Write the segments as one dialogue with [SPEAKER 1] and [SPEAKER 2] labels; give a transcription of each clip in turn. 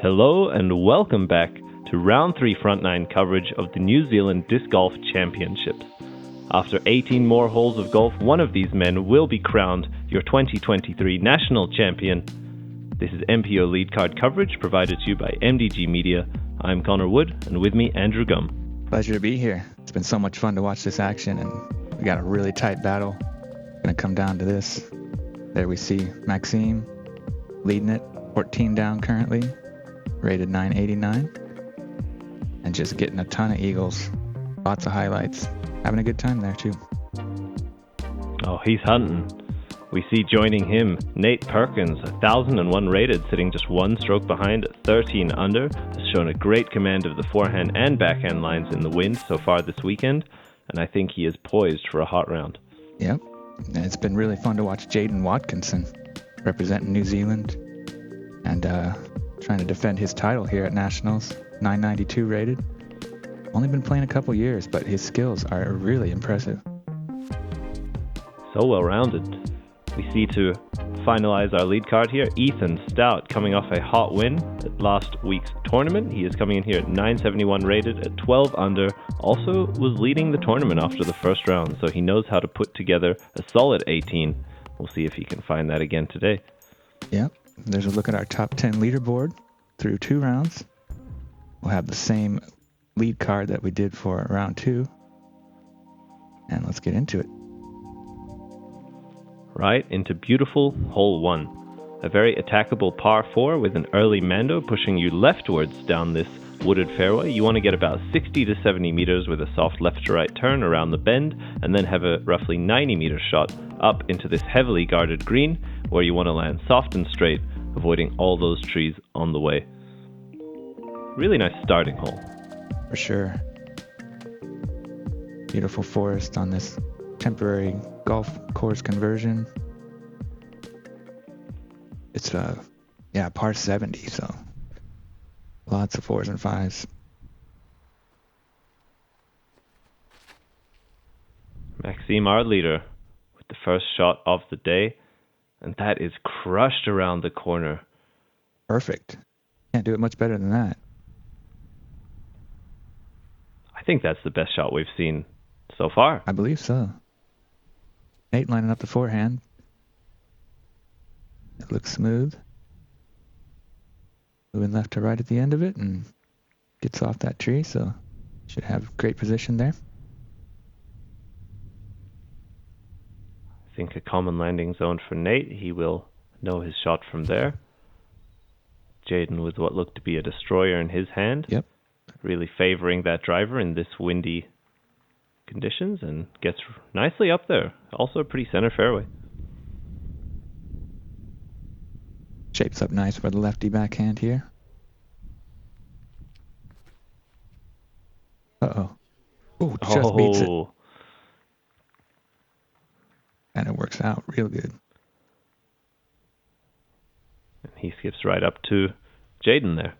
[SPEAKER 1] Hello and welcome back to Round 3 Front 9 coverage of the New Zealand Disc Golf Championships. After 18 more holes of golf, one of these men will be crowned your 2023 national champion. This is MPO Lead Card coverage provided to you by MDG Media. I'm Connor Wood, and with me, Andrew Gum.
[SPEAKER 2] Pleasure to be here. It's been so much fun to watch this action, and we got a really tight battle. Gonna come down to this. There we see Maxime leading it, 14 down currently, rated 989, and just getting a ton of eagles, lots of highlights, having a good time there too.
[SPEAKER 1] Oh, he's hunting. We see joining him Nate Perkins, 1001 rated, sitting just one stroke behind at 13 under, has shown a great command of the forehand and backhand lines in the wind so far this weekend, and I think he is poised for a hot round.
[SPEAKER 2] Yep, and it's been really fun to watch Jayden Watkinson representing New Zealand and trying to defend his title here at Nationals, 992 rated. Only been playing a couple years, but his skills are really impressive.
[SPEAKER 1] So well-rounded. We see to finalize our lead card here, Ethan Stout coming off a hot win at last week's tournament. He is coming in here at 971 rated at 12 under. Also was leading the tournament after the first round, so he knows how to put together a solid 18. We'll see if he can find that again today.
[SPEAKER 2] Yep. There's a look at our top 10 leaderboard through 2 rounds. We'll have the same lead card that we did for round 2. And let's get into it.
[SPEAKER 1] Right into beautiful hole 1. A very attackable par 4 with an early Mando pushing you leftwards down this wooded fairway. You want to get about 60 to 70 meters with a soft left to right turn around the bend, and then have a roughly 90 meter shot up into this heavily guarded green where you want to land soft and straight, avoiding all those trees on the way. Really nice starting hole.
[SPEAKER 2] For sure. Beautiful forest on this temporary golf course conversion. It's par 70, so lots of 4s and 5s.
[SPEAKER 1] Maxime, our leader, with the first shot of the day, and that is crushed around the corner.
[SPEAKER 2] Perfect. Can't do it much better than that.
[SPEAKER 1] I think that's the best shot we've seen so far.
[SPEAKER 2] I believe so. Nate lining up the forehand. It looks smooth. Moving left to right at the end of it and gets off that tree, so should have great position there.
[SPEAKER 1] I think a common landing zone for Nate. He will know his shot from there. Jayden with what looked to be a destroyer in his hand.
[SPEAKER 2] Yep.
[SPEAKER 1] Really favoring that driver in this windy conditions and gets nicely up there. Also a pretty center fairway.
[SPEAKER 2] Shapes up nice for the lefty backhand here. Uh-oh. Oh, just beats it. And it works out real good.
[SPEAKER 1] And he skips right up to Jayden there.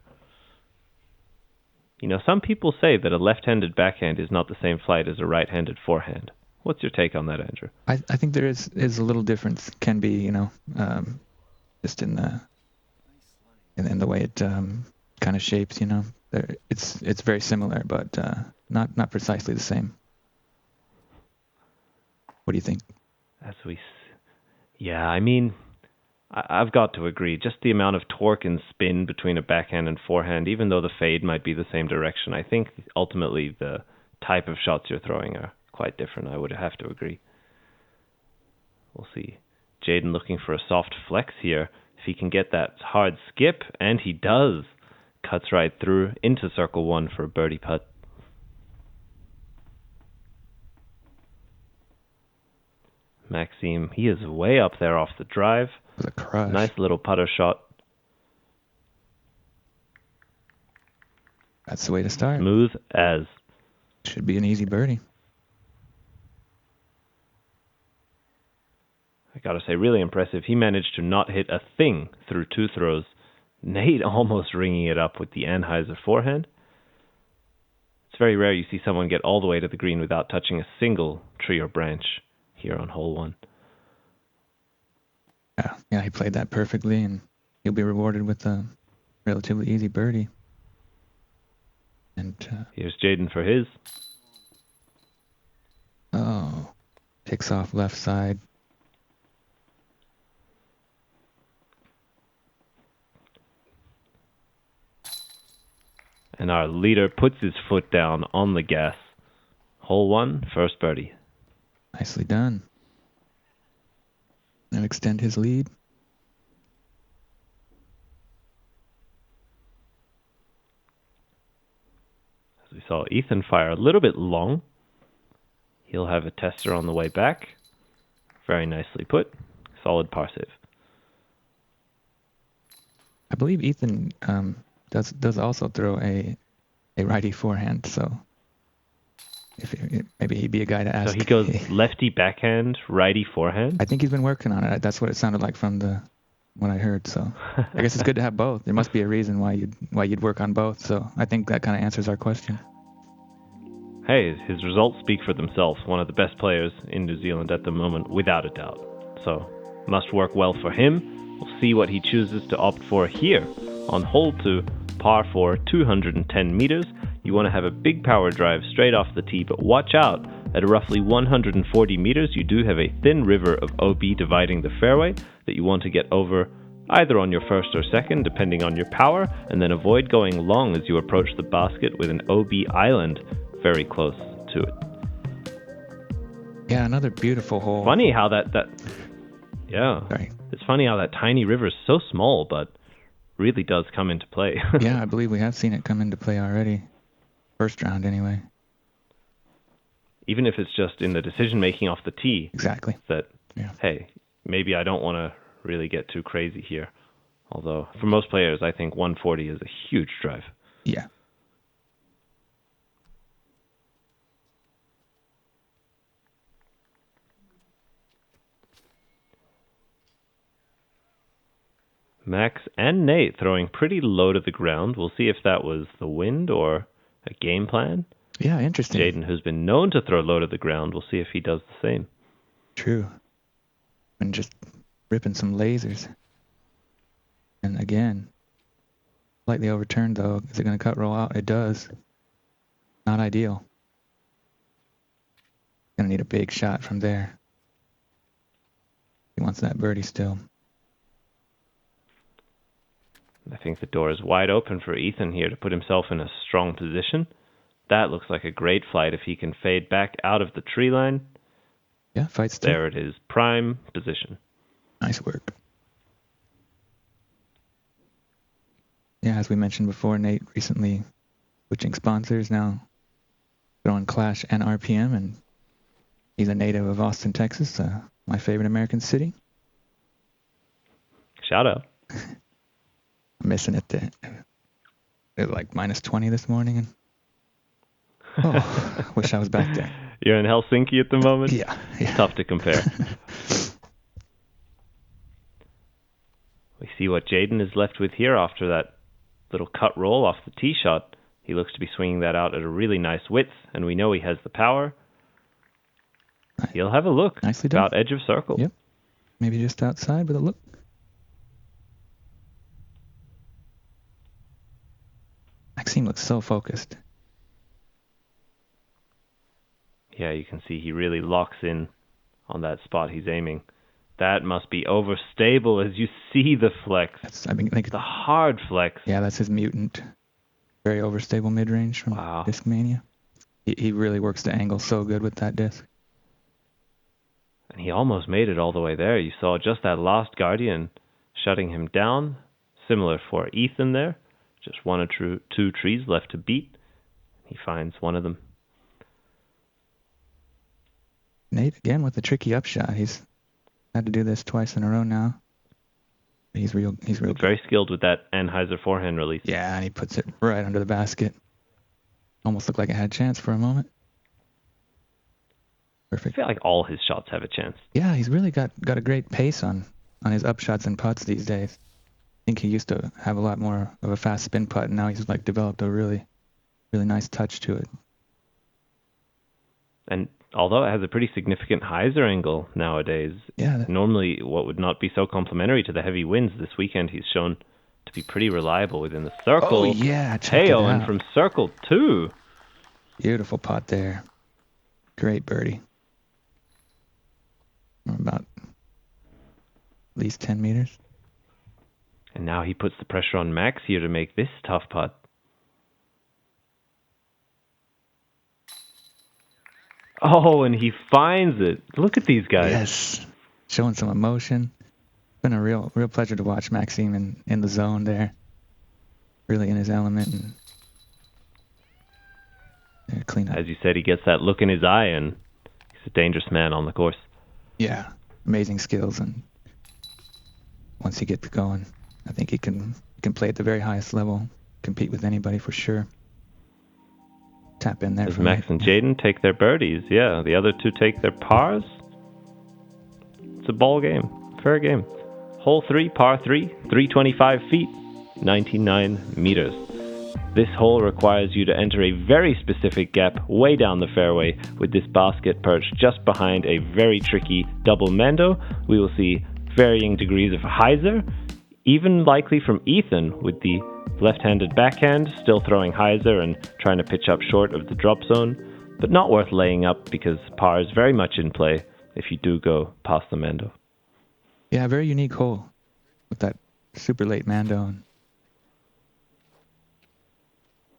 [SPEAKER 1] You know, some people say that a left-handed backhand is not the same flight as a right-handed forehand. What's your take on that, Andrew?
[SPEAKER 2] I think there is a little difference. Can be, just in the way it kind of shapes. It's very similar, but not precisely the same. What do you think?
[SPEAKER 1] I've got to agree. Just the amount of torque and spin between a backhand and forehand, even though the fade might be the same direction, I think ultimately the type of shots you're throwing are quite different. I would have to agree. We'll see. Jayden looking for a soft flex here. If he can get that hard skip, and he does, cuts right through into circle 1 for a birdie putt. Maxime, he is way up there off the drive.
[SPEAKER 2] With a crush.
[SPEAKER 1] Nice little putter shot.
[SPEAKER 2] That's the way to start.
[SPEAKER 1] Smooth as.
[SPEAKER 2] Should be an easy birdie.
[SPEAKER 1] I gotta say, really impressive. He managed to not hit a thing through 2 throws. Nate almost ringing it up with the Anheuser forehand. It's very rare you see someone get all the way to the green without touching a single tree or branch here on hole 1.
[SPEAKER 2] Yeah, he played that perfectly, and he'll be rewarded with a relatively easy birdie. And
[SPEAKER 1] Here's Jayden for his.
[SPEAKER 2] Takes off left side.
[SPEAKER 1] And our leader puts his foot down on the gas. Hole 1, first birdie.
[SPEAKER 2] Nicely done. And extend his lead.
[SPEAKER 1] As we saw Ethan fire a little bit long. He'll have a tester on the way back. Very nicely put. Solid par save.
[SPEAKER 2] I believe Ethan does also throw a righty forehand, so maybe he'd be a guy to ask.
[SPEAKER 1] So he goes lefty backhand, righty forehand?
[SPEAKER 2] I think he's been working on it. That's what it sounded like from what I heard. So I guess it's good to have both. There must be a reason why you'd work on both. So I think that kind of answers our question.
[SPEAKER 1] Hey, his results speak for themselves. One of the best players in New Zealand at the moment, without a doubt. So must work well for him. We'll see what he chooses to opt for here. On hole 2, par 4, 210 meters. You want to have a big power drive straight off the tee, but watch out. At roughly 140 meters, you do have a thin river of OB dividing the fairway that you want to get over either on your first or second, depending on your power, and then avoid going long as you approach the basket with an OB island very close to it.
[SPEAKER 2] Yeah, another beautiful hole.
[SPEAKER 1] Funny how yeah.
[SPEAKER 2] Sorry.
[SPEAKER 1] It's funny how that tiny river is so small, but really does come into play.
[SPEAKER 2] Yeah, I believe we have seen it come into play already. First round, anyway.
[SPEAKER 1] Even if it's just in the decision-making off the tee.
[SPEAKER 2] Exactly.
[SPEAKER 1] That, hey, maybe I don't want to really get too crazy here. Although, for most players, I think 140 is a huge drive.
[SPEAKER 2] Yeah.
[SPEAKER 1] Max and Nate throwing pretty low to the ground. We'll see if that was the wind or a game plan.
[SPEAKER 2] Yeah, interesting.
[SPEAKER 1] Jayden, who's been known to throw low to the ground, we'll see if he does the same.
[SPEAKER 2] True. And just ripping some lasers. And again, slightly overturned though. Is it going to cut roll out? It does. Not ideal. Going to need a big shot from there. He wants that birdie still.
[SPEAKER 1] I think the door is wide open for Ethan here to put himself in a strong position. That looks like a great flight if he can fade back out of the tree line.
[SPEAKER 2] Yeah, fight still.
[SPEAKER 1] There it is, prime position.
[SPEAKER 2] Nice work. Yeah, as we mentioned before, Nate recently switching sponsors now, throwing Clash and RPM, and he's a native of Austin, Texas, my favorite American city.
[SPEAKER 1] Shout out.
[SPEAKER 2] I'm missing it there. It was like minus 20 this morning, and wish I was back there.
[SPEAKER 1] You're in Helsinki at the moment?
[SPEAKER 2] Yeah.
[SPEAKER 1] Tough to compare. We see what Jayden is left with here after that little cut roll off the tee shot. He looks to be swinging that out at a really nice width, and we know he has the power. He'll have a look.
[SPEAKER 2] Nicely done.
[SPEAKER 1] About edge of circle.
[SPEAKER 2] Yep. Maybe just outside with a look. Maxime looks so focused.
[SPEAKER 1] Yeah, you can see he really locks in on that spot he's aiming. That must be overstable as you see the flex.
[SPEAKER 2] I think
[SPEAKER 1] the hard flex.
[SPEAKER 2] Yeah, that's his mutant. Very overstable mid-range from Discmania. He really works the angle so good with that disc.
[SPEAKER 1] And he almost made it all the way there. You saw just that last Guardian shutting him down. Similar for Ethan there. Just one or two trees left to beat. He finds one of them.
[SPEAKER 2] Nate, again, with the tricky upshot. He's had to do this twice in a row now. He's real good.
[SPEAKER 1] Very skilled with that Anheuser forehand release.
[SPEAKER 2] Yeah, and he puts it right under the basket. Almost looked like it had a chance for a moment. Perfect.
[SPEAKER 1] I feel like all his shots have a chance.
[SPEAKER 2] Yeah, he's really got a great pace on his upshots and putts these days. I think he used to have a lot more of a fast spin putt, and now he's like developed a really, really nice touch to it.
[SPEAKER 1] And although it has a pretty significant hyzer angle nowadays, normally what would not be so complementary to the heavy winds this weekend, he's shown to be pretty reliable within the circle.
[SPEAKER 2] Oh, yeah, check it
[SPEAKER 1] Teo, and
[SPEAKER 2] out.
[SPEAKER 1] from circle 2.
[SPEAKER 2] Beautiful putt there. Great birdie. About at least 10 meters.
[SPEAKER 1] And now he puts the pressure on Max here to make this tough putt. Oh, and he finds it. Look at these guys.
[SPEAKER 2] Yes. Showing some emotion. Been a real pleasure to watch Maxime in the zone there. Really in his element. And clean up.
[SPEAKER 1] As you said, he gets that look in his eye, and he's a dangerous man on the course.
[SPEAKER 2] Yeah. Amazing skills. And once he gets going, I think he can play at the very highest level. Compete with anybody for sure. Tap in there.
[SPEAKER 1] As Max and Jayden take their birdies. Yeah, the other two take their pars. It's a ball game. Fair game. Hole 3, par 3, 325 feet, 99 meters. This hole requires you to enter a very specific gap way down the fairway with this basket perched just behind a very tricky double mando. We will see varying degrees of hyzer, even likely from Ethan with the left-handed backhand, still throwing hyzer and trying to pitch up short of the drop zone, but not worth laying up because par is very much in play if you do go past the mando.
[SPEAKER 2] Yeah, very unique hole with that super late mando.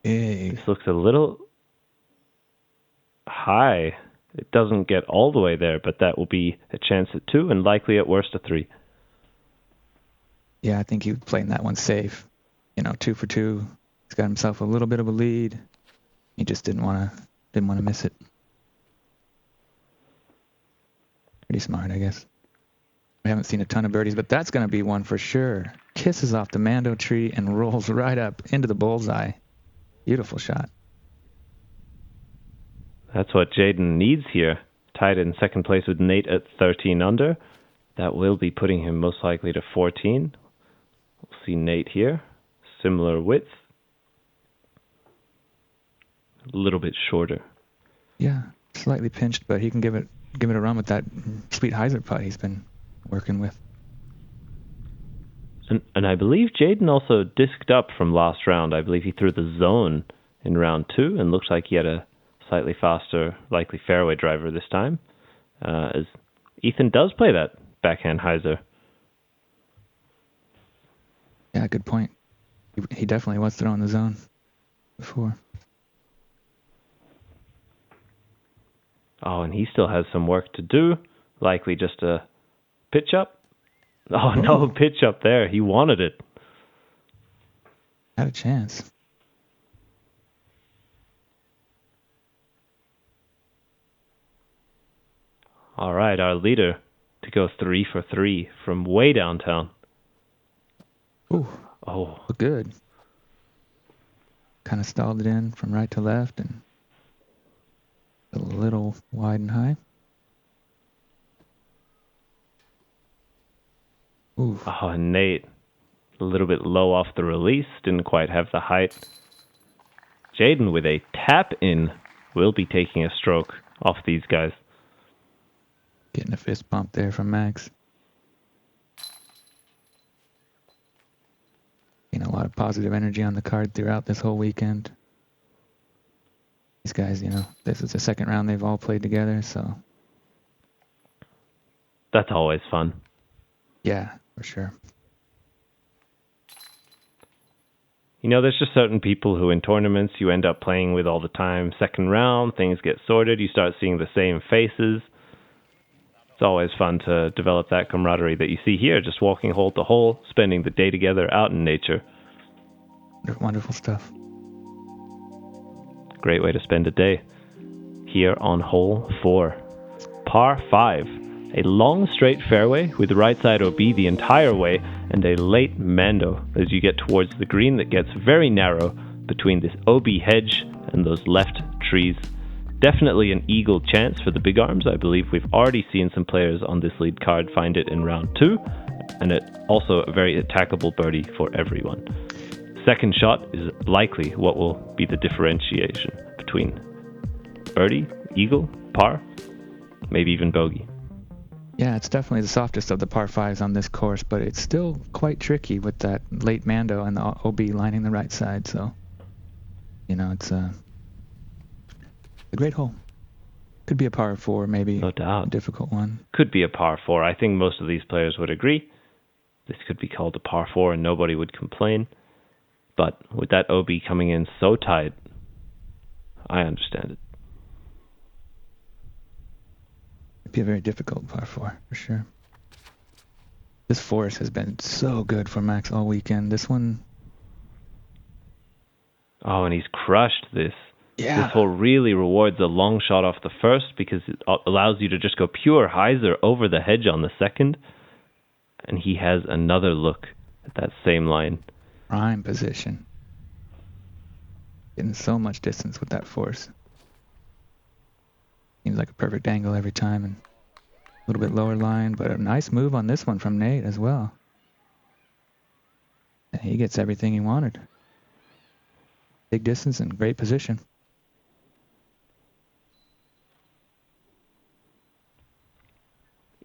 [SPEAKER 1] This looks a little high. It doesn't get all the way there, but that will be a chance at 2 and likely at worst a 3.
[SPEAKER 2] Yeah, I think he was playing that one safe. 2 for 2. He's got himself a little bit of a lead. He just didn't want to miss it. Pretty smart, I guess. We haven't seen a ton of birdies, but that's going to be one for sure. Kisses off the mando tree and rolls right up into the bullseye. Beautiful shot.
[SPEAKER 1] That's what Jayden needs here. Tied in second place with Nate at 13 under. That will be putting him most likely to 14. We'll see Nate here. Similar width. A little bit shorter.
[SPEAKER 2] Yeah, slightly pinched, but he can give it a run with that sweet hyzer putt he's been working with.
[SPEAKER 1] And I believe Jayden also disked up from last round. I believe he threw the zone in round 2 and looked like he had a slightly faster, likely fairway driver this time. As Ethan does play that backhand hyzer.
[SPEAKER 2] Yeah, good point. He definitely was throwing the zone before.
[SPEAKER 1] Oh, and he still has some work to do. Likely just a pitch up. Oh, no pitch up there. He wanted it.
[SPEAKER 2] Had a chance.
[SPEAKER 1] All right, our leader to go 3 for 3 from way downtown.
[SPEAKER 2] Ooh.
[SPEAKER 1] Oh.
[SPEAKER 2] Good. Kind of stalled it in from right to left and a little wide and high. Ooh.
[SPEAKER 1] Oh, and Nate, a little bit low off the release, didn't quite have the height. Jayden with a tap in will be taking a stroke off these guys.
[SPEAKER 2] Getting a fist bump there from Max. A lot of positive energy on the card throughout this whole weekend. These guys, this is the second round they've all played together, so.
[SPEAKER 1] That's always fun.
[SPEAKER 2] Yeah, for sure.
[SPEAKER 1] There's just certain people who in tournaments you end up playing with all the time. Second round, things get sorted, you start seeing the same faces. It's always fun to develop that camaraderie that you see here, just walking hole to hole, spending the day together out in nature.
[SPEAKER 2] Wonderful stuff.
[SPEAKER 1] Great way to spend a day. Here on hole 4. Par 5. A long straight fairway with right side OB the entire way and a late mando as you get towards the green that gets very narrow between this OB hedge and those left trees. Definitely an eagle chance for the big arms. I believe we've already seen some players on this lead card find it in round 2, and it also a very attackable birdie for everyone. Second shot is likely what will be the differentiation between birdie, eagle, par, maybe even bogey.
[SPEAKER 2] Yeah, it's definitely the softest of the par 5s on this course, but it's still quite tricky with that late Mando and the OB lining the right side. So, it's a great hole. Could be a par 4, maybe.
[SPEAKER 1] No doubt.
[SPEAKER 2] A difficult one.
[SPEAKER 1] Could be a par 4. I think most of these players would agree. This could be called a par 4 and nobody would complain. But with that OB coming in so tight, I understand it.
[SPEAKER 2] It'd be a very difficult par 4, for sure. This forest has been so good for Max all weekend. This one...
[SPEAKER 1] Oh, and he's crushed this.
[SPEAKER 2] Yeah.
[SPEAKER 1] This hole really rewards a long shot off the first because it allows you to just go pure hyzer over the hedge on the second. And he has another look at that same line.
[SPEAKER 2] Prime position. Getting so much distance with that force. Seems like a perfect angle every time, and a little bit lower line, but a nice move on this one from Nate as well. And he gets everything he wanted. Big distance and great position.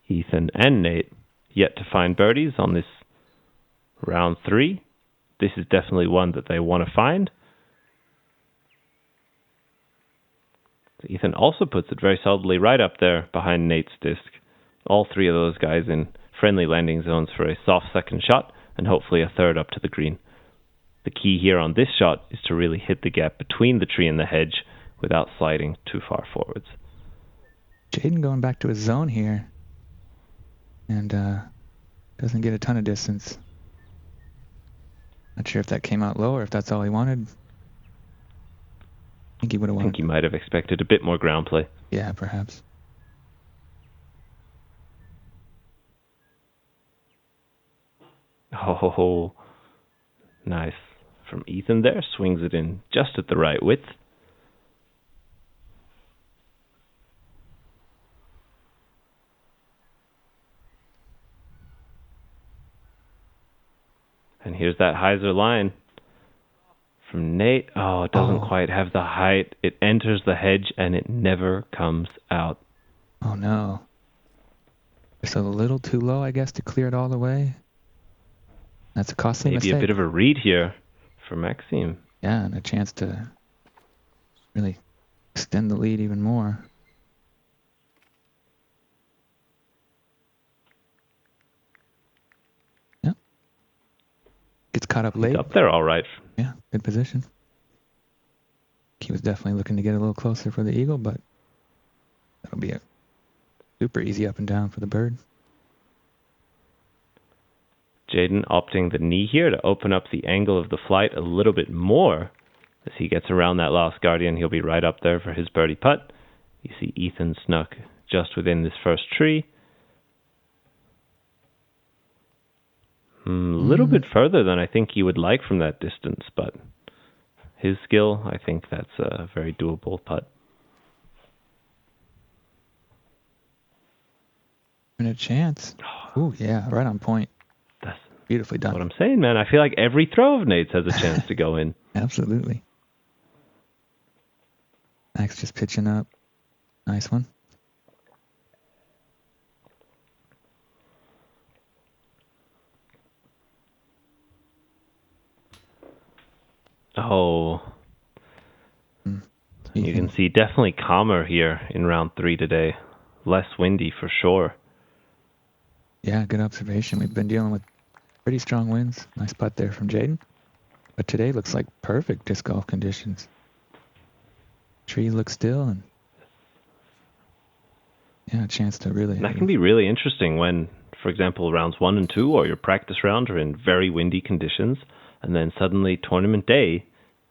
[SPEAKER 1] Ethan and Nate yet to find birdies on this round 3. This is definitely one that they want to find. Ethan also puts it very solidly right up there behind Nate's disc. All 3 of those guys in friendly landing zones for a soft second shot and hopefully a third up to the green. The key here on this shot is to really hit the gap between the tree and the hedge without sliding too far forwards.
[SPEAKER 2] Jayden going back to his zone here and doesn't get a ton of distance. Not sure if that came out low or if that's all he wanted. I think he would have wanted.
[SPEAKER 1] I think he might have expected a bit more ground play.
[SPEAKER 2] Yeah, perhaps.
[SPEAKER 1] Oh, nice. From Ethan there, swings it in just at the right width. And here's that hyzer line from Nate. Oh, it doesn't quite have the height. It enters the hedge and it never comes out.
[SPEAKER 2] Oh no. Just a little too low, I guess, to clear it all the way. That's a costly mistake.
[SPEAKER 1] Maybe a bit of a read here for Maxime.
[SPEAKER 2] Yeah, and a chance to really extend the lead even more. Yep. Gets caught up late.
[SPEAKER 1] He's up there all right.
[SPEAKER 2] Yeah, good position. He was definitely looking to get a little closer for the eagle, but that'll be a super easy up and down for the bird.
[SPEAKER 1] Jayden opting the knee here to open up the angle of the flight a little bit more. As he gets around that last guardian, he'll be right up there for his birdie putt. You see Ethan snuck just within this first tree. A little bit further than I think he would like from that distance, but his skill, I think that's a very doable putt.
[SPEAKER 2] And a chance. Oh, yeah, right on point.
[SPEAKER 1] That's
[SPEAKER 2] beautifully done.
[SPEAKER 1] what I'm saying, man. I feel like every throw of Nate's has a chance to go in.
[SPEAKER 2] Absolutely. Max just pitching up. Nice one.
[SPEAKER 1] Oh. You can see definitely calmer here in round 3 today. Less windy for sure.
[SPEAKER 2] Yeah, good observation. We've been dealing with pretty strong winds. Nice putt there from Jayden. But today looks like perfect disc golf conditions. Trees look still and yeah, a chance to really...
[SPEAKER 1] That can be really interesting when, for example, rounds 1 and 2 or your practice round are in very windy conditions, and then suddenly tournament day,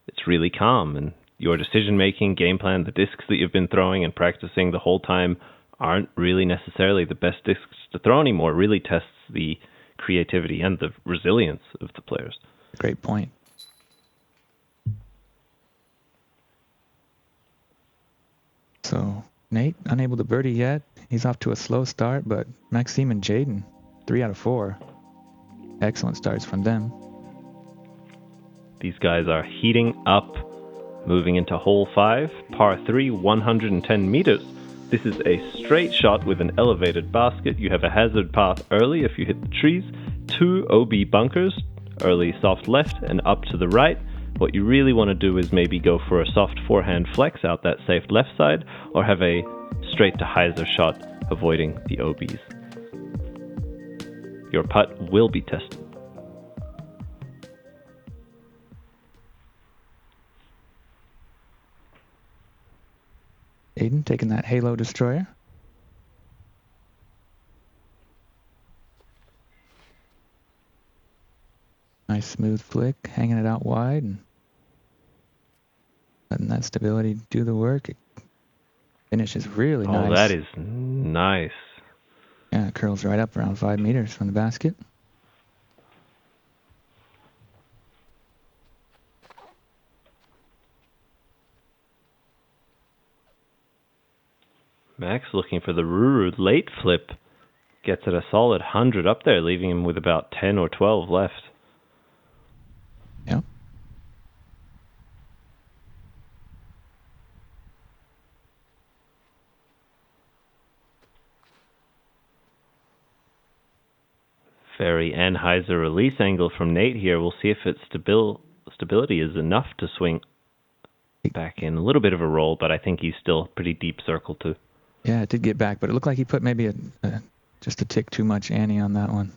[SPEAKER 1] it's really calm, and your decision-making, game plan, the discs that you've been throwing and practicing the whole time aren't really necessarily the best discs to throw anymore. It really tests the creativity and the resilience of the players.
[SPEAKER 2] Great point. So, Nate, unable to birdie yet. He's off to a slow start, but Maxime and Jayden, 3 out of 4. Excellent starts from them.
[SPEAKER 1] These guys are heating up, moving into hole 5, par 3, 110 meters. This is a straight shot with an elevated basket. You have a hazard path early if you hit the trees, 2 OB bunkers, early soft left and up to the right. What you really want to do is maybe go for a soft forehand flex out that safe left side, or have a straight to hyzer shot avoiding the OBs. Your putt will be tested.
[SPEAKER 2] Jayden taking that Halo Destroyer. Nice smooth flick, hanging it out wide and letting that stability do the work. It finishes really nice.
[SPEAKER 1] Oh, that is nice.
[SPEAKER 2] Yeah, it curls right up around 5 meters from the basket.
[SPEAKER 1] Max looking for the Ruru late flip. Gets it a solid 100 up there, leaving him with about 10 or 12 left.
[SPEAKER 2] Yep.
[SPEAKER 1] Very Anheuser release angle from Nate here. We'll see if its stability is enough to swing back in. A little bit of a roll, but I think he's still pretty deep circle too.
[SPEAKER 2] Yeah, it did get back, but it looked like he put maybe just a tick too much ante on that one.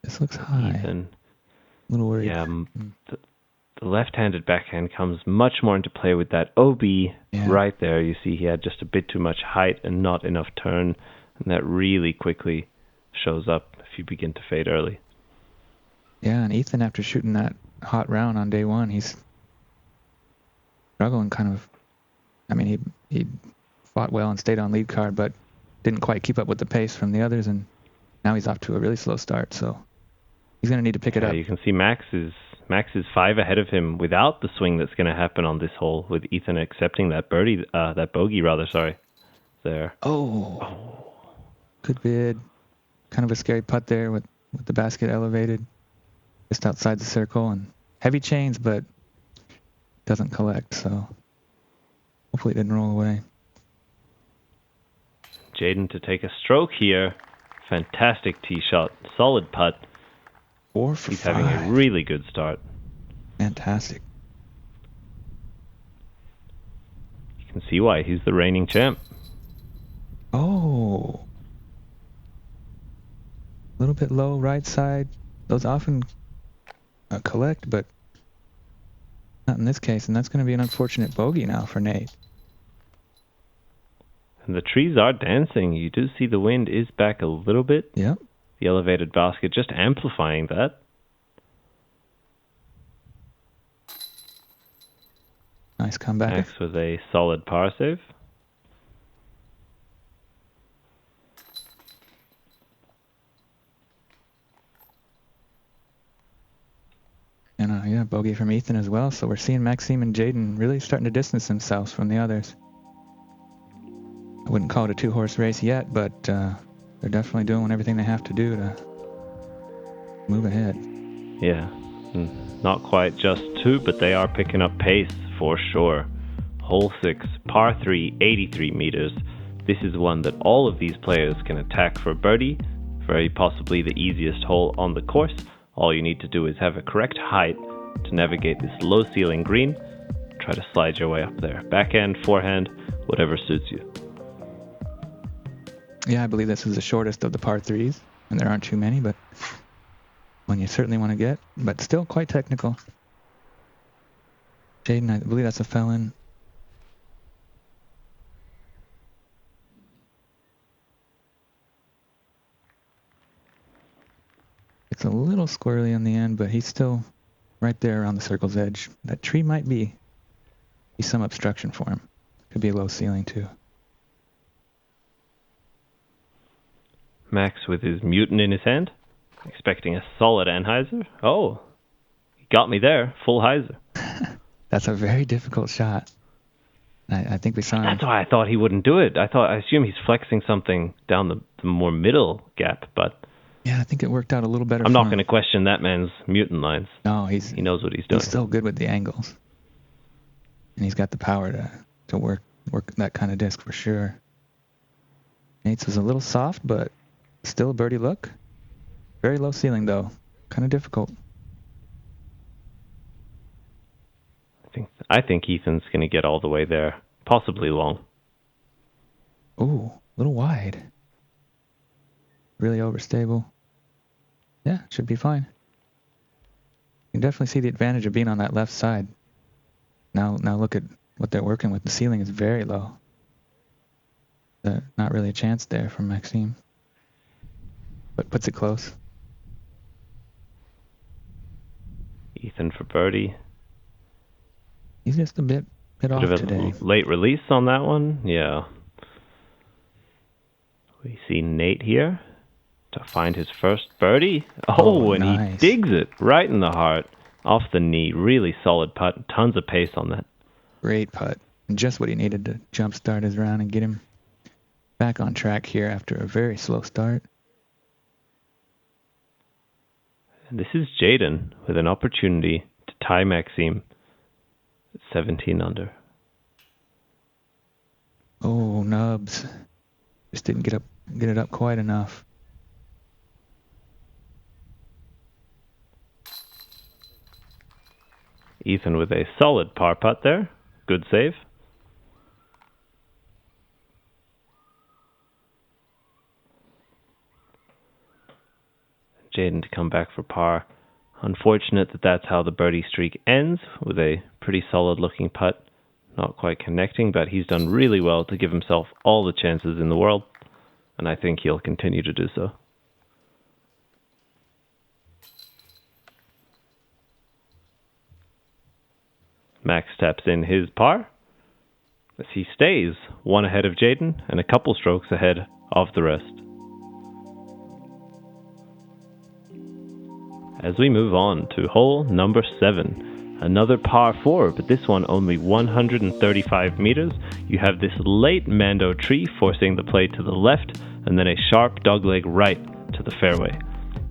[SPEAKER 2] This looks high.
[SPEAKER 1] Ethan.
[SPEAKER 2] A little worried.
[SPEAKER 1] Yeah, the left-handed backhand comes much more into play with that OB right there. You see he had just a bit too much height and not enough turn, and that really quickly shows up if you begin to fade early.
[SPEAKER 2] Yeah, and Ethan, after shooting that hot round on day one, he's struggling kind of. I mean, he fought well and stayed on lead card, but didn't quite keep up with the pace from the others, and now he's off to a really slow start, so he's going to need to pick it up.
[SPEAKER 1] You can see Max is 5 ahead of him without the swing that's going to happen on this hole, with Ethan accepting that bogey there.
[SPEAKER 2] Oh. Good bid. Kind of a scary putt there with the basket elevated just outside the circle, and heavy chains, but doesn't collect, so hopefully it didn't roll away.
[SPEAKER 1] Jayden to take a stroke here. Fantastic tee shot. Solid putt.
[SPEAKER 2] 4 for
[SPEAKER 1] He's
[SPEAKER 2] 5.
[SPEAKER 1] having a really good start.
[SPEAKER 2] Fantastic.
[SPEAKER 1] You can see why he's the reigning champ.
[SPEAKER 2] Oh. A little bit low right side. Those often collect, but not in this case, and that's going to be an unfortunate bogey now for Nate.
[SPEAKER 1] And the trees are dancing. You do see the wind is back a little bit.
[SPEAKER 2] Yep.
[SPEAKER 1] The elevated basket just amplifying that.
[SPEAKER 2] Nice comeback.
[SPEAKER 1] Max with a solid par save.
[SPEAKER 2] And bogey from Ethan as well. So we're seeing Maxime and Jayden really starting to distance themselves from the others. I wouldn't call it a 2-horse race yet, but they're definitely doing everything they have to do to move ahead.
[SPEAKER 1] Yeah, not quite just 2, but they are picking up pace for sure. Hole 6, par 3, 83 meters. This is one that all of these players can attack for birdie. Very possibly the easiest hole on the course. All you need to do is have a correct height to navigate this low ceiling green. Try to slide your way up there. Backhand, forehand, whatever suits you.
[SPEAKER 2] Yeah, I believe this is the shortest of the par 3s, and there aren't too many, but one you certainly want to get, but still quite technical. Jayden, I believe that's a felon. It's a little squirrely in the end, but he's still right there around the circle's edge. That tree might be some obstruction for him. Could be a low ceiling too.
[SPEAKER 1] Max with his mutant in his hand, expecting a solid Anheuser. Oh, he got me there, full hyzer.
[SPEAKER 2] That's a very difficult shot. I think we saw him.
[SPEAKER 1] That's why I thought he wouldn't do it. I assume he's flexing something down the more middle gap, but
[SPEAKER 2] Yeah, I think it worked out a little better
[SPEAKER 1] I'm
[SPEAKER 2] for
[SPEAKER 1] not
[SPEAKER 2] him.
[SPEAKER 1] going to question that man's mutant lines.
[SPEAKER 2] No,
[SPEAKER 1] He knows what he's doing.
[SPEAKER 2] He's so good with the angles. And he's got the power to work that kind of disc for sure. Nate's was a little soft, but still a birdie look. Very low ceiling, though. Kind of difficult.
[SPEAKER 1] I think Ethan's going to get all the way there. Possibly long.
[SPEAKER 2] Ooh, a little wide. Really overstable. Yeah, should be fine. You can definitely see the advantage of being on that left side. Now look at what they're working with. The ceiling is very low. Not really a chance there from Maxime. But puts it close.
[SPEAKER 1] Ethan for birdie.
[SPEAKER 2] He's just a bit off
[SPEAKER 1] Bit of a
[SPEAKER 2] today.
[SPEAKER 1] late release on that one. Yeah. We see Nate here to find his first birdie. Oh, and
[SPEAKER 2] nice.
[SPEAKER 1] He digs it right in the heart. Off the knee. Really solid putt. Tons of pace on that.
[SPEAKER 2] Great putt. And just what he needed to jumpstart his round and get him back on track here after a very slow start.
[SPEAKER 1] And this is Jayden with an opportunity to tie Maxime at 17 under.
[SPEAKER 2] Oh, nubs. Just didn't get it up quite enough.
[SPEAKER 1] Ethan with a solid par putt there. Good save. Jayden to come back for par. Unfortunate that that's how the birdie streak ends, with a pretty solid looking putt. Not quite connecting, but he's done really well to give himself all the chances in the world, and I think he'll continue to do so. Max taps in his par as he stays one ahead of Jayden and a couple strokes ahead of the rest. As we move on to hole number 7, another par 4, but this one only 135 meters. You have this late Mando tree forcing the play to the left, and then a sharp dogleg right to the fairway.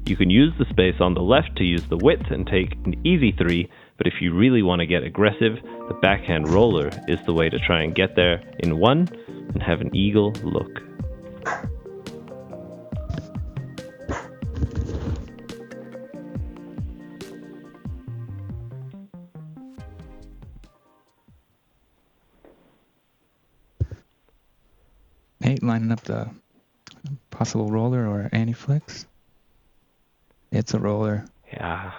[SPEAKER 1] You can use the space on the left to use the width and take an easy 3, but if you really want to get aggressive, the backhand roller is the way to try and get there in 1 and have an eagle look.
[SPEAKER 2] Nate lining up the possible roller or anti-flicks. It's a roller.
[SPEAKER 1] Yeah,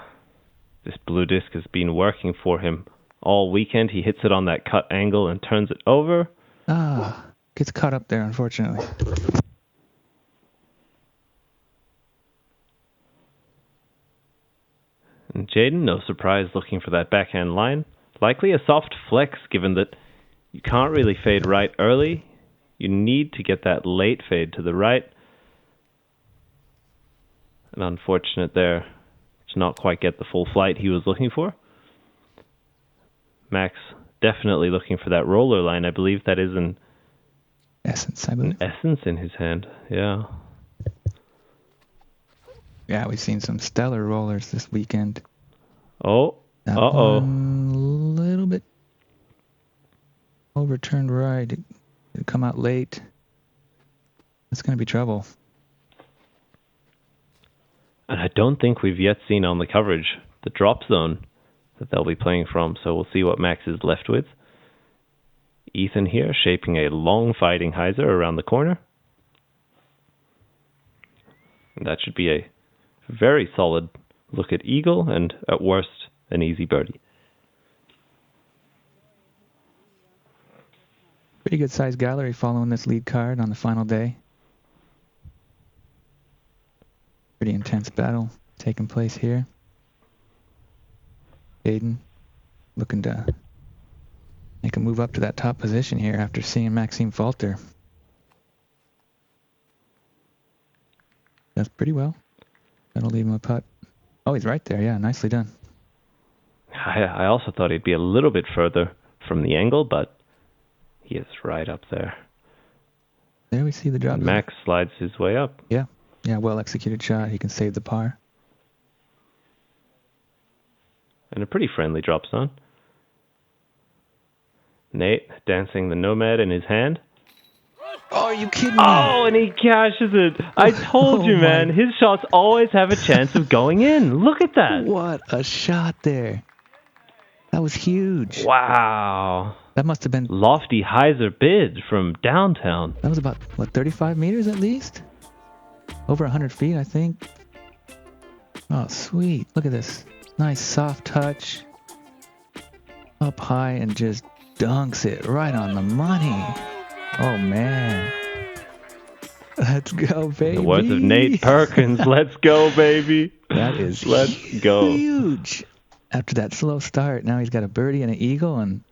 [SPEAKER 1] this blue disc has been working for him all weekend. He hits it on that cut angle and turns it over.
[SPEAKER 2] Gets caught up there, unfortunately.
[SPEAKER 1] And Jayden, no surprise, looking for that backhand line. Likely a soft flex, given that you can't really fade right early. You need to get that late fade to the right. And unfortunate there to not quite get the full flight he was looking for. Max definitely looking for that roller line. I believe that is an
[SPEAKER 2] essence, I believe.
[SPEAKER 1] An essence in his hand, yeah.
[SPEAKER 2] Yeah, we've seen some stellar rollers this weekend.
[SPEAKER 1] Oh,
[SPEAKER 2] that one a little bit overturned right. It come out late. That's going to be trouble.
[SPEAKER 1] And I don't think we've yet seen on the coverage the drop zone that they'll be playing from, so we'll see what Max is left with. Ethan here shaping a long fighting hyzer around the corner. And that should be a very solid look at eagle and at worst an easy birdie.
[SPEAKER 2] Pretty good sized gallery following this lead card on the final day. Pretty intense battle taking place here. Jayden looking to make a move up to that top position here after seeing Maxime falter. Does pretty well. That'll leave him a putt. Oh, he's right there. Yeah, nicely done.
[SPEAKER 1] I also thought he'd be a little bit further from the angle, but he is right up there.
[SPEAKER 2] There we see the drop.
[SPEAKER 1] Max slides his way up.
[SPEAKER 2] Yeah. Yeah, well executed shot. He can save the par.
[SPEAKER 1] And a pretty friendly drop zone. Nate dancing the Nomad in his hand.
[SPEAKER 2] Oh, are you kidding me?
[SPEAKER 1] Oh, and he cashes it. I told you, man. His shots always have a chance of going in. Look at that.
[SPEAKER 2] What a shot there. That was huge.
[SPEAKER 1] Wow.
[SPEAKER 2] That must have been...
[SPEAKER 1] Lofty hyzer bid from downtown.
[SPEAKER 2] That was about, 35 meters at least? Over 100 feet, I think. Oh, sweet. Look at this. Nice soft touch. Up high and just dunks it right on the money. Oh, man. Let's go, baby.
[SPEAKER 1] The words of Nate Perkins. Let's go, baby.
[SPEAKER 2] That is
[SPEAKER 1] Let's go.
[SPEAKER 2] Huge. After that slow start, now he's got a birdie and an eagle, and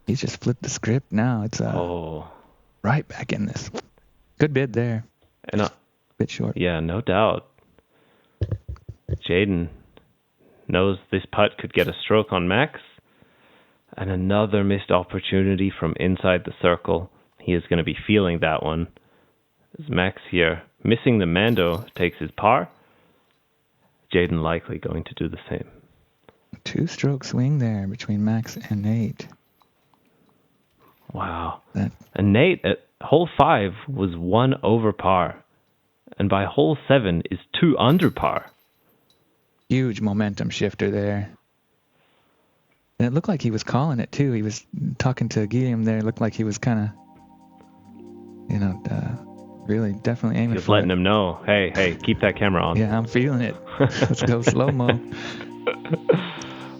[SPEAKER 2] he's just flipped the script now. It's right back in this. Good bid there.
[SPEAKER 1] And
[SPEAKER 2] bit short.
[SPEAKER 1] Yeah, no doubt. Jayden knows this putt could get a stroke on Max. And another missed opportunity from inside the circle. He is going to be feeling that one. As Max here, missing the Mando, takes his par. Jayden likely going to do the same.
[SPEAKER 2] 2-stroke swing there between Max and Nate.
[SPEAKER 1] Wow. And Nate at hole 5 was 1 over par. And by hole 7 is 2 under par.
[SPEAKER 2] Huge momentum shifter there. And it looked like he was calling it too. He was talking to Guillaume there. It looked like he was kind of, really definitely aiming for it.
[SPEAKER 1] Just letting him know, hey, keep that camera on.
[SPEAKER 2] Yeah, I'm feeling it. Let's go slow-mo.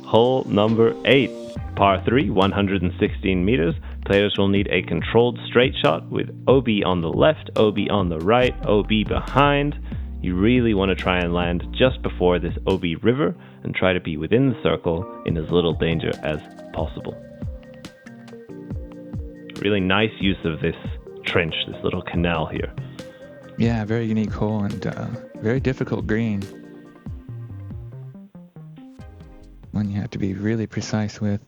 [SPEAKER 1] Hole number 8, par 3, 116 meters. Players will need a controlled straight shot with OB on the left, OB on the right, OB behind. You really want to try and land just before this OB river and try to be within the circle in as little danger as possible. Really nice use of this trench, this little canal here.
[SPEAKER 2] Yeah, very unique hole and very difficult green. One you have to be really precise with.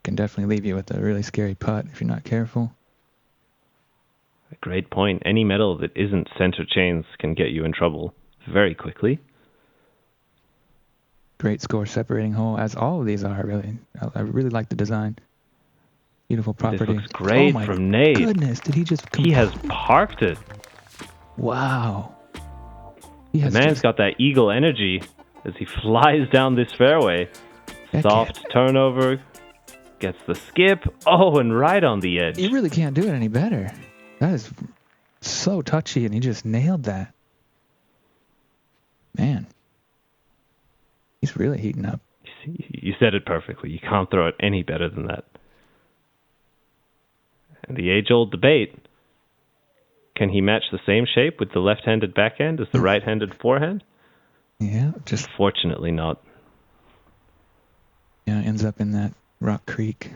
[SPEAKER 2] Can definitely leave you with a really scary putt if you're not careful.
[SPEAKER 1] A great point. Any metal that isn't center chains can get you in trouble very quickly.
[SPEAKER 2] Great score separating hole, as all of these are, really. I really like the design. Beautiful property.
[SPEAKER 1] This looks great from Nate.
[SPEAKER 2] Oh my goodness, did he just...
[SPEAKER 1] He has parked it.
[SPEAKER 2] Wow.
[SPEAKER 1] The man's got that eagle energy as he flies down this fairway. Soft turnover, gets the skip. Oh, and right on the edge.
[SPEAKER 2] You really can't do it any better. That is so touchy, and he just nailed that. Man. He's really heating up.
[SPEAKER 1] You said it perfectly. You can't throw it any better than that. And the age-old debate, can he match the same shape with the left-handed backhand as the right-handed forehand?
[SPEAKER 2] Yeah, just...
[SPEAKER 1] Fortunately not.
[SPEAKER 2] Yeah, ends up in that rock creek.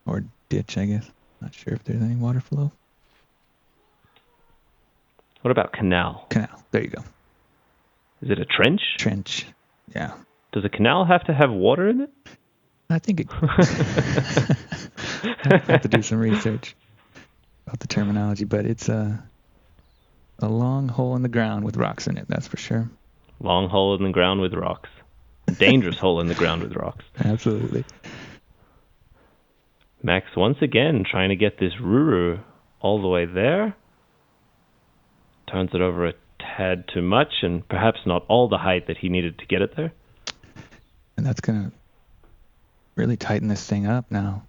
[SPEAKER 2] Or ditch, I guess. Not sure if there's any water flow.
[SPEAKER 1] What about canal?
[SPEAKER 2] Canal. There you go.
[SPEAKER 1] Is it a trench?
[SPEAKER 2] Trench. Yeah.
[SPEAKER 1] Does a canal have to have water in it?
[SPEAKER 2] I think it... I have to do some research about the terminology, but it's a long hole in the ground with rocks in it, that's for sure.
[SPEAKER 1] Long hole in the ground with rocks. A dangerous hole in the ground with rocks.
[SPEAKER 2] Absolutely.
[SPEAKER 1] Max once again trying to get this Ruru all the way there. Turns it over a tad too much and perhaps not all the height that he needed to get it there.
[SPEAKER 2] And that's going to really tighten this thing up now.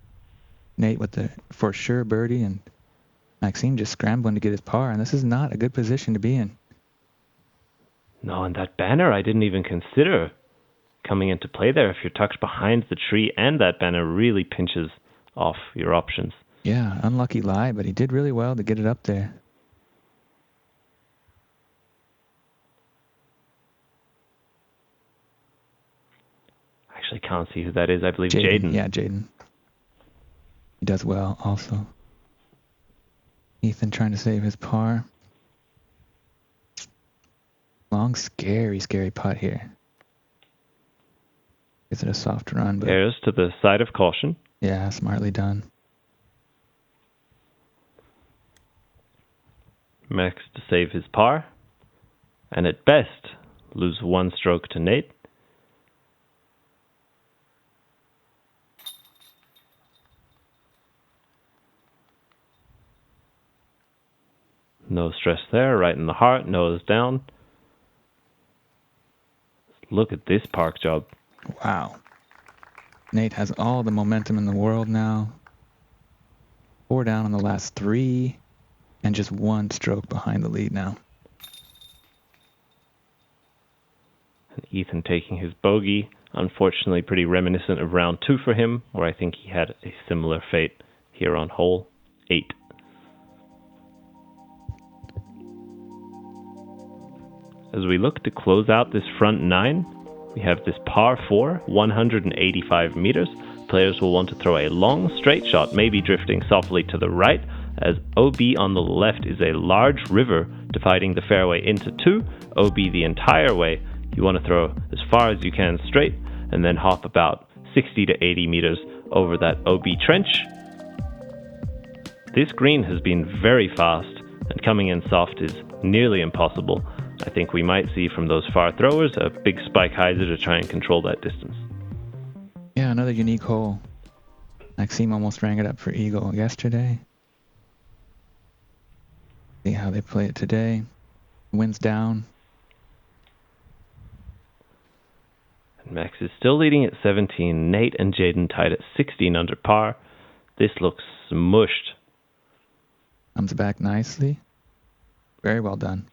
[SPEAKER 2] Nate with the for sure birdie and Maxime just scrambling to get his par, and this is not a good position to be in.
[SPEAKER 1] No, and that banner I didn't even consider coming into play there. If you're tucked behind the tree, and that banner really pinches off your options.
[SPEAKER 2] Yeah, unlucky lie, but he did really well to get it up there.
[SPEAKER 1] I actually can't see who that is. I believe Jayden.
[SPEAKER 2] Yeah, Jayden. He does well also. Ethan trying to save his par. Long, scary putt here. Gives it a soft run, but...
[SPEAKER 1] Airs to the side of caution.
[SPEAKER 2] Yeah, smartly done.
[SPEAKER 1] Max to save his par, and at best lose 1 stroke to Nate. No stress there, right in the heart, nose down. Look at this park job.
[SPEAKER 2] Wow. Nate has all the momentum in the world now. 4 down on the last 3, and just 1 stroke behind the lead now.
[SPEAKER 1] And Ethan taking his bogey. Unfortunately, pretty reminiscent of round 2 for him, where I think he had a similar fate here on hole 8. As we look to close out this front 9, we have this par 4, 185 meters. Players will want to throw a long straight shot, maybe drifting softly to the right, as OB on the left is a large river dividing the fairway into 2. OB the entire way. You want to throw as far as you can straight, and then hop about 60 to 80 meters over that OB trench. This green has been very fast, and coming in soft is nearly impossible. I think we might see from those far throwers a big spike hyzer to try and control that distance.
[SPEAKER 2] Yeah, another unique hole. Maxime almost rang it up for eagle yesterday. See how they play it today. Wind's down.
[SPEAKER 1] And Max is still leading at 17. Nate and Jayden tied at 16 under par. This looks smushed.
[SPEAKER 2] Comes back nicely. Very well done.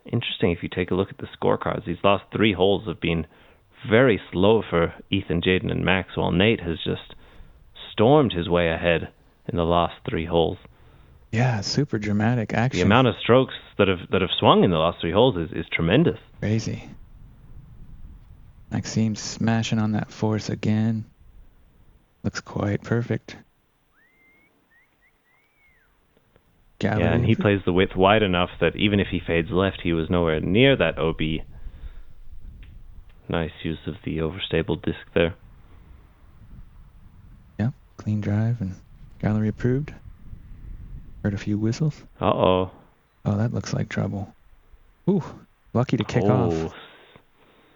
[SPEAKER 1] Interesting if you take a look at the scorecards. These last 3 holes have been very slow for Ethan, Jayden, and Max, while Nate has just stormed his way ahead in the last 3 holes.
[SPEAKER 2] Yeah, super dramatic action.
[SPEAKER 1] The amount of strokes that have swung in the last 3 holes is tremendous.
[SPEAKER 2] Crazy. Maxime smashing on that force again. Looks quite perfect.
[SPEAKER 1] Yeah, and he plays the width wide enough that even if he fades left, he was nowhere near that OB. Nice use of the overstable disc there.
[SPEAKER 2] Yeah, clean drive and gallery approved. Heard a few whistles.
[SPEAKER 1] Uh-oh.
[SPEAKER 2] Oh, that looks like trouble. Ooh, lucky to kick off.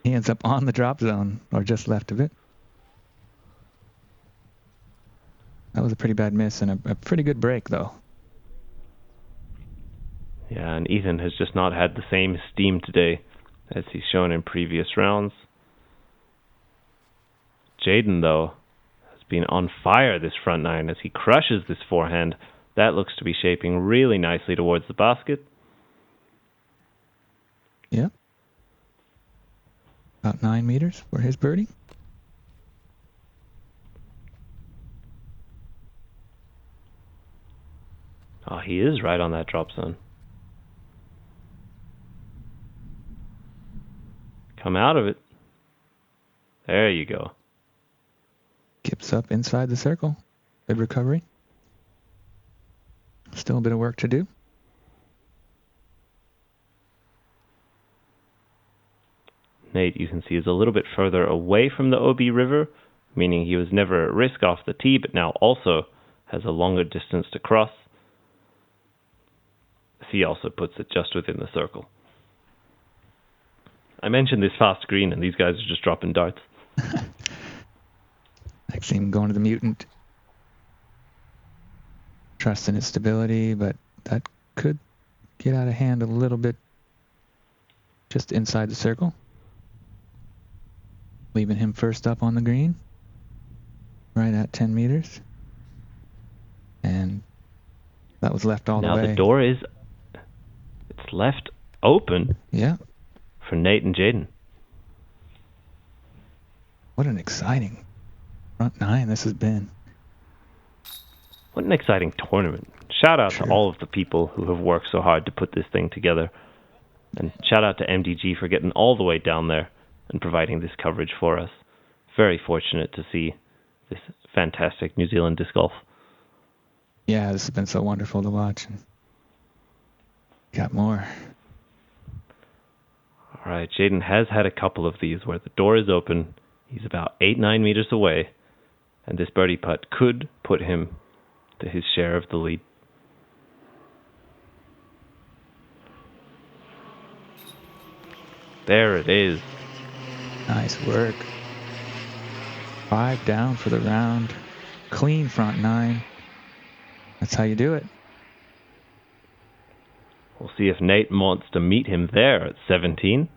[SPEAKER 2] He ends up on the drop zone, or just left of it. That was a pretty bad miss and a pretty good break, though.
[SPEAKER 1] Yeah, and Ethan has just not had the same steam today as he's shown in previous rounds. Jayden, though, has been on fire this front 9 as he crushes this forehand. That looks to be shaping really nicely towards the basket.
[SPEAKER 2] Yep. About 9 meters for his birdie.
[SPEAKER 1] Oh, he is right on that drop zone. Come out of it. There you go.
[SPEAKER 2] Kips up inside the circle. Good recovery. Still a bit of work to do.
[SPEAKER 1] Nate, you can see, is a little bit further away from the OB River, meaning he was never at risk off the tee, but now also has a longer distance to cross. He also puts it just within the circle. I mentioned this fast green, and these guys are just dropping darts.
[SPEAKER 2] Maxime going to the mutant. Trust in its stability, but that could get out of hand a little bit just inside the circle. Leaving him first up on the green. Right at 10 meters. And that was left all the way.
[SPEAKER 1] Now the door is... It's left open.
[SPEAKER 2] Yeah.
[SPEAKER 1] For Nate and Jayden.
[SPEAKER 2] What an exciting front 9 this has been.
[SPEAKER 1] What an exciting tournament. Shout out to all of the people who have worked so hard to put this thing together. And shout out to MDG for getting all the way down there and providing this coverage for us. Very fortunate to see this fantastic New Zealand disc golf.
[SPEAKER 2] Yeah, this has been so wonderful to watch. Got more.
[SPEAKER 1] All Right, Jayden has had a couple of these where the door is open, he's about 8-9 meters away, and this birdie putt could put him to his share of the lead. There it is.
[SPEAKER 2] Nice work. 5 down for the round. Clean front 9. That's how you do it.
[SPEAKER 1] We'll see if Nate wants to meet him there at 17.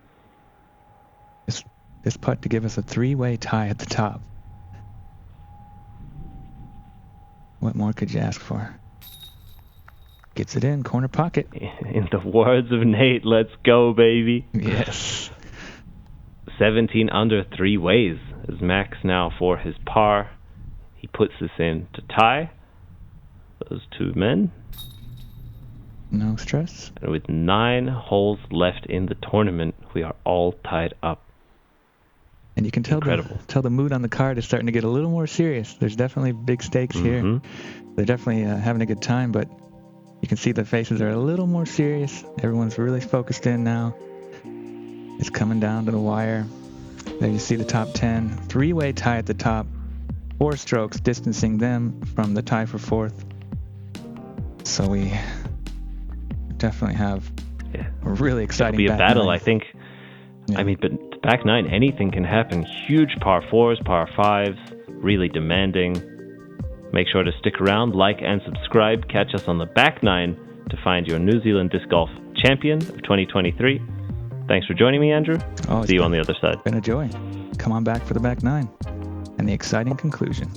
[SPEAKER 2] This putt to give us a 3-way tie at the top. What more could you ask for? Gets it in, corner pocket.
[SPEAKER 1] In the words of Nate, let's go, baby.
[SPEAKER 2] Yes.
[SPEAKER 1] 17 under 3 ways is Max now for his par. He puts this in to tie those two men.
[SPEAKER 2] No stress.
[SPEAKER 1] And with 9 holes left in the tournament, we are all tied up.
[SPEAKER 2] And you can tell the mood on the card is starting to get a little more serious. There's definitely big stakes here. They're definitely having a good time, but you can see the faces are a little more serious. Everyone's really focused in now. It's coming down to the wire. There you see the top 10. 3-way tie at the top. 4 strokes distancing them from the tie for 4th. So we definitely have a really exciting
[SPEAKER 1] It'll be a battle,
[SPEAKER 2] 9.
[SPEAKER 1] I think.
[SPEAKER 2] Yeah.
[SPEAKER 1] I mean, but back 9, anything can happen. Huge par 4s, par 5s, really demanding. Make sure to stick around, like and subscribe. Catch us on the back 9 to find your New Zealand Disc Golf Champion of 2023. Thanks for joining me, Andrew. See you on the other side.
[SPEAKER 2] Been a joy. Come on back for the back 9 and the exciting conclusion.